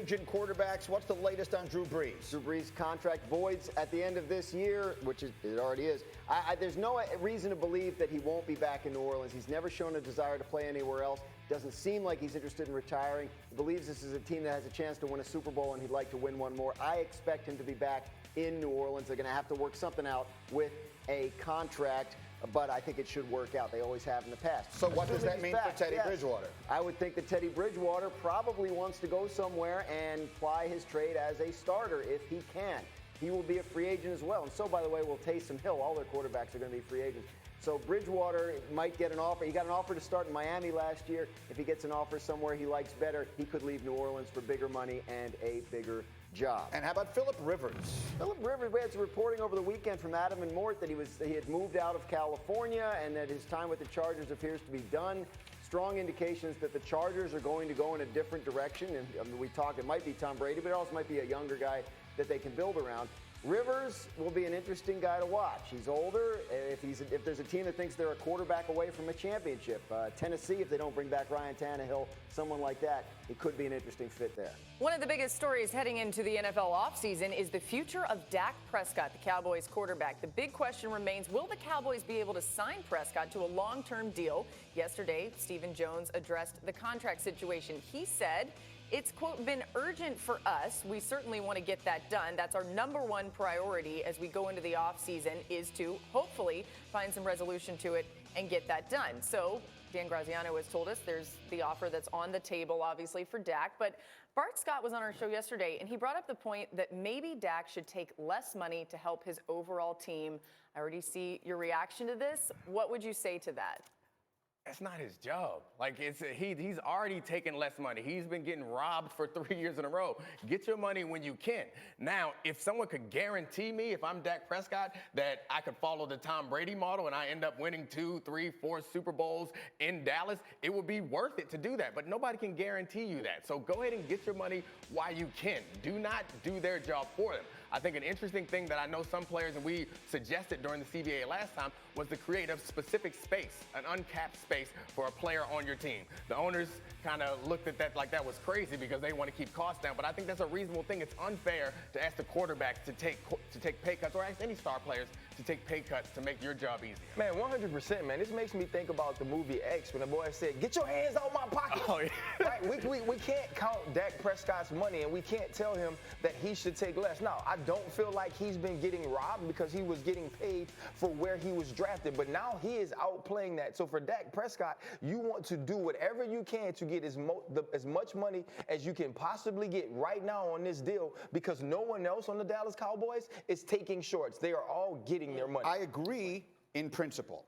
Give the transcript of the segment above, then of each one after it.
agent quarterbacks. What's the latest on Drew Brees? Drew Brees' contract voids at the end of this year, which it already is. There's no reason to believe that he won't be back in New Orleans. He's never shown a desire to play anywhere else. Doesn't seem like he's interested in retiring. He believes this is a team that has a chance to win a Super Bowl, and he'd like to win one more. I expect him to be back in New Orleans. They're going to have to work something out with a contract, but I think it should work out. They always have in the past. So what does that mean for Teddy Bridgewater? I would think that Teddy Bridgewater probably wants to go somewhere and ply his trade as a starter if he can. He will be a free agent as well. And so, by the way, will Taysom Hill. All their quarterbacks are going to be free agents. So Bridgewater might get an offer. He got an offer to start in Miami last year. If he gets an offer somewhere he likes better, he could leave New Orleans for bigger money and a bigger job. And how about Phillip Rivers? Phillip Rivers, we had some reporting over the weekend from Adam and Mort that he had moved out of California and that his time with the Chargers appears to be done. Strong indications that the Chargers are going to go in a different direction. And we talk, it might be Tom Brady, but it also might be a younger guy that they can build around. Rivers will be an interesting guy to watch. He's older. If there's a team that thinks they're a quarterback away from a championship, Tennessee, if they don't bring back Ryan Tannehill, someone like that, it could be an interesting fit there. One of the biggest stories heading into the NFL offseason is the future of Dak Prescott, the Cowboys quarterback. The big question remains, will the Cowboys be able to sign Prescott to a long-term deal? Yesterday, Stephen Jones addressed the contract situation. He said, it's, quote, been urgent for us. We certainly want to get that done. That's our number one priority as we go into the offseason, is to hopefully find some resolution to it and get that done. So Dan Graziano has told us there's the offer that's on the table, obviously, for Dak. But Bart Scott was on our show yesterday, and he brought up the point that maybe Dak should take less money to help his overall team. I already see your reaction to this. What would you say to that? That's not his job. Like, he's already taken less money. He's been getting robbed for 3 years in a row. Get your money when you can. Now, if someone could guarantee me, if I'm Dak Prescott, that I could follow the Tom Brady model and I end up winning 2, 3, 4 Super Bowls in Dallas, it would be worth it to do that. But nobody can guarantee you that. So go ahead and get your money while you can. Do not do their job for them. I think an interesting thing that I know some players, and we suggested during the CBA last time, was to create a specific space, an uncapped space for a player on your team. The owners kind of looked at that like that was crazy because they want to keep costs down, but I think that's a reasonable thing. It's unfair to ask the quarterbacks to take pay cuts, or ask any star players to take pay cuts to make your job easier. Man, 100%, man. This makes me think about the movie X when the boy said, "Get your hands out my pocket." Oh, yeah. Right? We can't count Dak Prescott's money, and we can't tell him that he should take less. Now, I don't feel like he's been getting robbed because he was getting paid for where he was drafted, but now he is outplaying that. So for Dak Prescott, you want to do whatever you can to get as much money as you can possibly get right now on this deal, because no one else on the Dallas Cowboys is taking shorts. They are all getting their money. I agree in principle.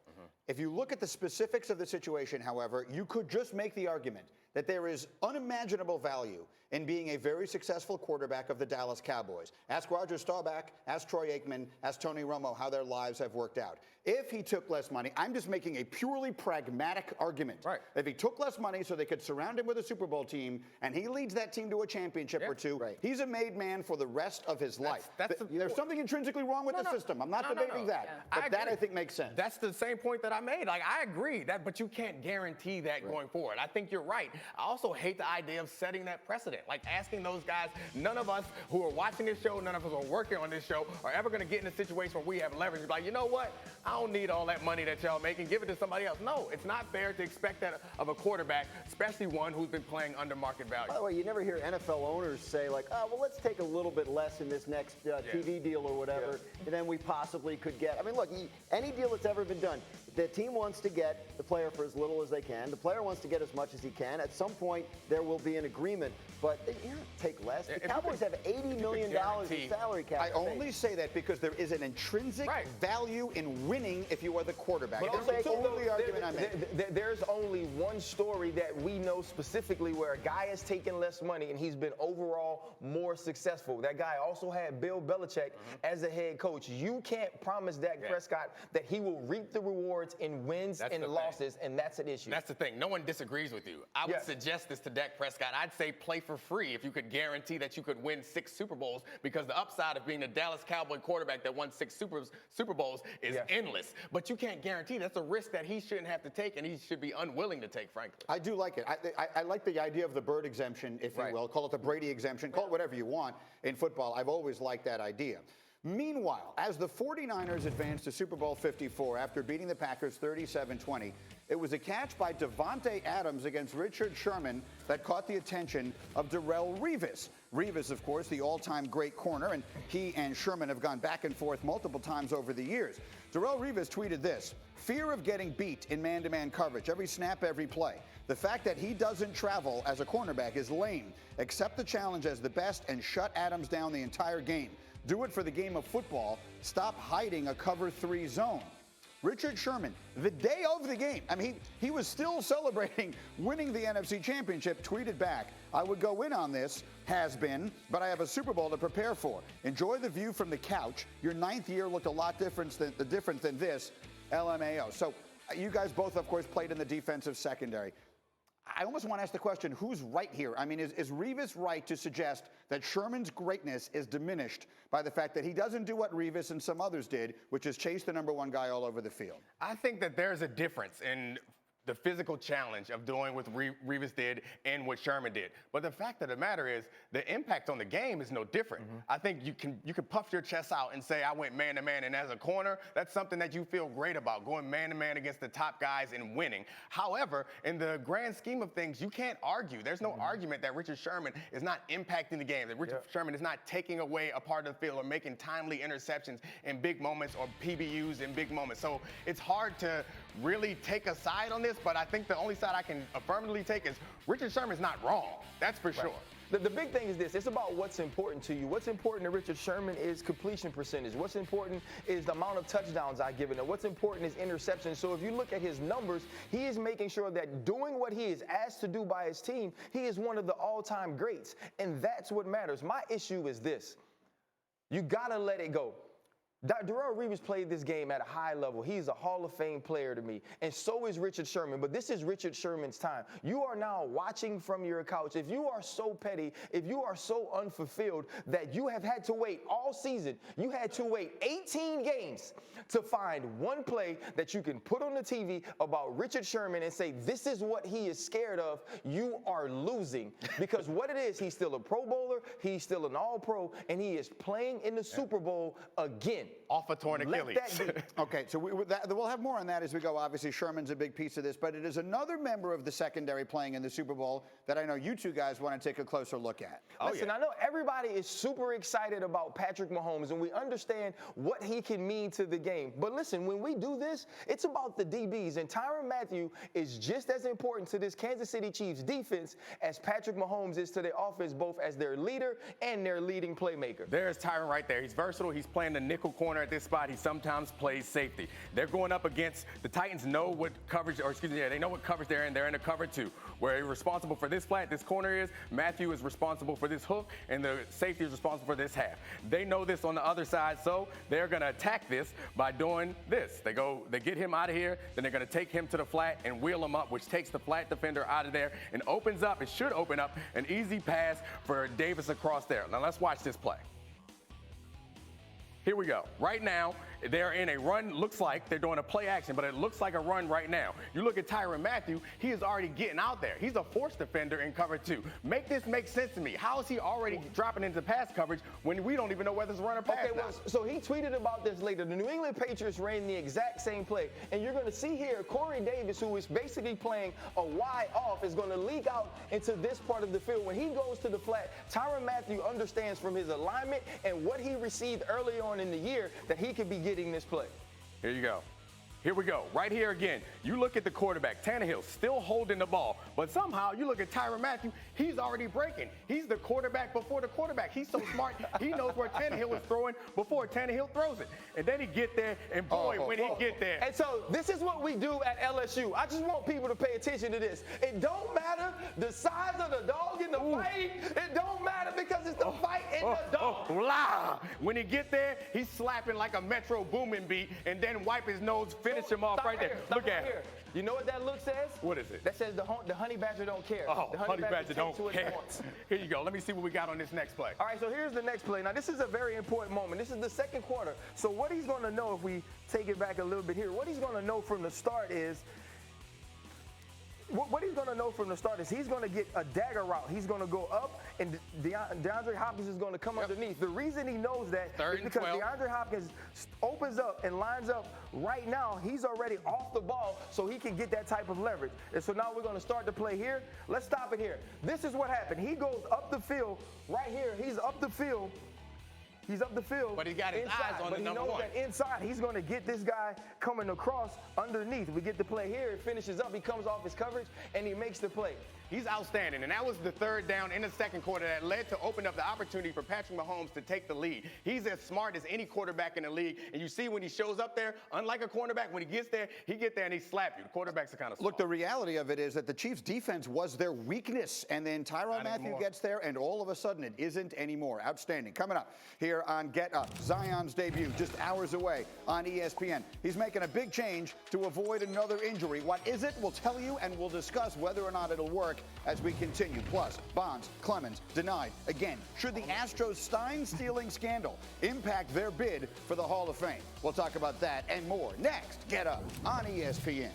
If you look at the specifics of the situation, however, you could just make the argument that there is unimaginable value in being a very successful quarterback of the Dallas Cowboys. Ask Roger Staubach, ask Troy Aikman, ask Tony Romo how their lives have worked out. If he took less money, I'm just making a purely pragmatic argument. Right. If he took less money so they could surround him with a Super Bowl team and he leads that team to a championship or two, he's a made man for the rest of his life. There's something intrinsically wrong with the system. I'm not debating that. Yeah. But that I think makes sense. That's the same point that I made. Like, I agree that, but you can't guarantee that going forward. I think you're right. I also hate the idea of setting that precedent. Like, asking those guys, none of us who are watching this show, none of us who are working on this show are ever going to get in a situation where we have leverage. Like, you know what? I don't need all that money that y'all making. Give it to somebody else. No, it's not fair to expect that of a quarterback, especially one who's been playing under market value. By the way, you never hear NFL owners say, like, oh, well, let's take a little bit less in this next TV deal or whatever than we possibly could get. I mean, look, any deal that's ever been done, the team wants to get the player for as little as they can. The player wants to get as much as he can. At some point, there will be an agreement, but you don't take less. The Cowboys have $80 million in salary cap. I only say that because there is an intrinsic value in winning if you are the quarterback. But That's the only argument I make. There's only one story that we know specifically where a guy has taken less money and he's been overall more successful. That guy also had Bill Belichick as a head coach. You can't promise Dak Prescott that he will reap the rewards difference in wins and losses, and that's an issue. That's the thing. No one disagrees with you. I would suggest this to Dak Prescott. I'd say play for free if you could guarantee that you could win 6 Super Bowls, because the upside of being a Dallas Cowboy quarterback that won 6 Super Bowls is endless. But you can't guarantee. That's a risk that he shouldn't have to take, and he should be unwilling to take, frankly. I do like it. I like the idea of the Bird exemption, if you will. Call it the Brady exemption. Call it whatever you want in football. I've always liked that idea. Meanwhile, as the 49ers advanced to Super Bowl 54 after beating the Packers 37-20, it was a catch by Davante Adams against Richard Sherman that caught the attention of Darrelle Revis. Revis, of course, the all-time great corner, and he and Sherman have gone back and forth multiple times over the years. Darrelle Revis tweeted this: "Fear of getting beat in man-to-man coverage, every snap, every play. The fact that he doesn't travel as a cornerback is lame. Accept the challenge as the best and shut Adams down the entire game. Do it for the game of football. Stop hiding a cover 3 zone." Richard Sherman, the day of the game, I mean, he was still celebrating winning the NFC Championship, tweeted back, "I would go in on this, has been, but I have a Super Bowl to prepare for. Enjoy the view from the couch. Your 9th year looked a lot different than this, LMAO." So you guys both, of course, played in the defensive secondary. I almost want to ask the question, who's right here? I mean, is Revis right to suggest that Sherman's greatness is diminished by the fact that he doesn't do what Revis and some others did, which is chase the number 1 guy all over the field? I think that there's a difference in the physical challenge of doing what Revis did and what Sherman did. But the fact of the matter is, the impact on the game is no different. I think you can puff your chest out and say, I went man-to-man, and as a corner, that's something that you feel great about, going man-to-man against the top guys and winning. However, in the grand scheme of things, you can't argue. There's no argument that Richard Sherman is not impacting the game, that Richard Sherman is not taking away a part of the field or making timely interceptions in big moments or PBUs in big moments. So it's hard to really take a side on this, but I think the only side I can affirmatively take is Richard Sherman's not wrong. That's for sure. The big thing is this. It's about what's important to you. What's important to Richard Sherman is completion percentage. What's important is the amount of touchdowns I've given him. What's important is interceptions. So if you look at his numbers, he is making sure that doing what he is asked to do by his team, he is one of the all-time greats. And that's what matters. My issue is this. You got to let it go. Darrelle Revis played this game at a high level. He's a Hall of Fame player to me, and so is Richard Sherman. But this is Richard Sherman's time. You are now watching from your couch. If you are so petty, if you are so unfulfilled that you have had to wait all season, you had to wait 18 games to find one play that you can put on the TV about Richard Sherman and say, this is what he is scared of, you are losing. Because what it is, he's still a Pro Bowler, he's still an All-Pro, and he is playing in the Super Bowl again. Off a torn Achilles. Okay, so we'll have more on that as we go. Obviously, Sherman's a big piece of this, but it is another member of the secondary playing in the Super Bowl that I know you two guys want to take a closer look at. Listen, I know everybody is super excited about Patrick Mahomes, and we understand what he can mean to the game. But listen, when we do this, it's about the DBs, and Tyrann Mathieu is just as important to this Kansas City Chiefs defense as Patrick Mahomes is to their offense, both as their leader and their leading playmaker. There's Tyrann right there. He's versatile. He's playing the nickel corner at this spot. He sometimes plays safety. They're going up against, the Titans know what coverage, or excuse me, they know what coverage they're in. They're in a cover 2, where they're responsible for this flat, this corner is. Mathieu is responsible for this hook, and the safety is responsible for this half. They know this on the other side, so they're going to attack this by doing this. They get him out of here, then they're going to take him to the flat and wheel him up, which takes the flat defender out of there and opens up, it should open up, an easy pass for Davis across there. Now let's watch this play. Here we go. Right now, they're in a run. Looks like they're doing a play action, but it looks like a run right now. You look at Tyrann Mathieu, he is already getting out there. He's a force defender in cover 2. Make this make sense to me. How is he already dropping into pass coverage when we don't even know whether it's run or pass? Okay, well, so he tweeted about this later. The New England Patriots ran the exact same play. And you're going to see here, Corey Davis, who is basically playing a wide off, is going to leak out into this part of the field. When he goes to the flat, Tyrann Mathieu understands from his alignment and what he received early on in the year that he could be getting this play. Here you go. Here we go. Right here again. You look at the quarterback, Tannehill, still holding the ball. But somehow you look at Tyrann Mathieu, he's already breaking. He's the quarterback before the quarterback. He's so smart. He knows where Tannehill is throwing before Tannehill throws it. And then he get there, and boy, when he get there. And so this is what we do at LSU. I just want people to pay attention to this. It don't matter the size of the dog in the fight. It don't matter because it's the fight La. When he get there, he's slapping like a Metro Boomin beat and then wipe his nose, finish him off right there. Look at him. You know what that look says? What is it? That says the honey badger don't care. Oh, the honey badger don't takes what care. he wants. Here you go. Let me see what we got on this next play. All right, so here's the next play. Now, this is a very important moment. This is the second quarter. So what he's going to know, if we take it back a little bit here, what he's going to know from the start is, he's going to get a dagger route. He's going to go up, and DeAndre Hopkins is going to come underneath. The reason he knows that is because DeAndre Hopkins opens up and lines up right now. He's already off the ball, so he can get that type of leverage. And so now we're going to start the play here. Let's stop it here. This is what happened. He goes up the field right here. He's up the field. But he got his inside, eyes on but the number he knows one. that inside, he's going to get this guy coming across underneath. We get the play here. It finishes up. He comes off his coverage, and he makes the play. He's outstanding, and that was the third down in the second quarter that led to open up the opportunity for Patrick Mahomes to take the lead. He's as smart as any quarterback in the league, and you see when he shows up there, unlike a cornerback, when he gets there and he slaps you. The quarterbacks are kind of small. Look, the reality of it is that the Chiefs' defense was their weakness, and then Tyrann Mathieu gets there, and all of a sudden it isn't anymore. Outstanding. Coming up here on Get Up, Zion's debut just hours away on ESPN. He's making a big change to avoid another injury. What is it? We'll tell you, and we'll discuss whether or not it'll work as we continue. Plus, Bonds, Clemens denied again. Should the Astros Stein-stealing scandal impact their bid for the Hall of Fame? We'll talk about that and more next. Get Up on ESPN.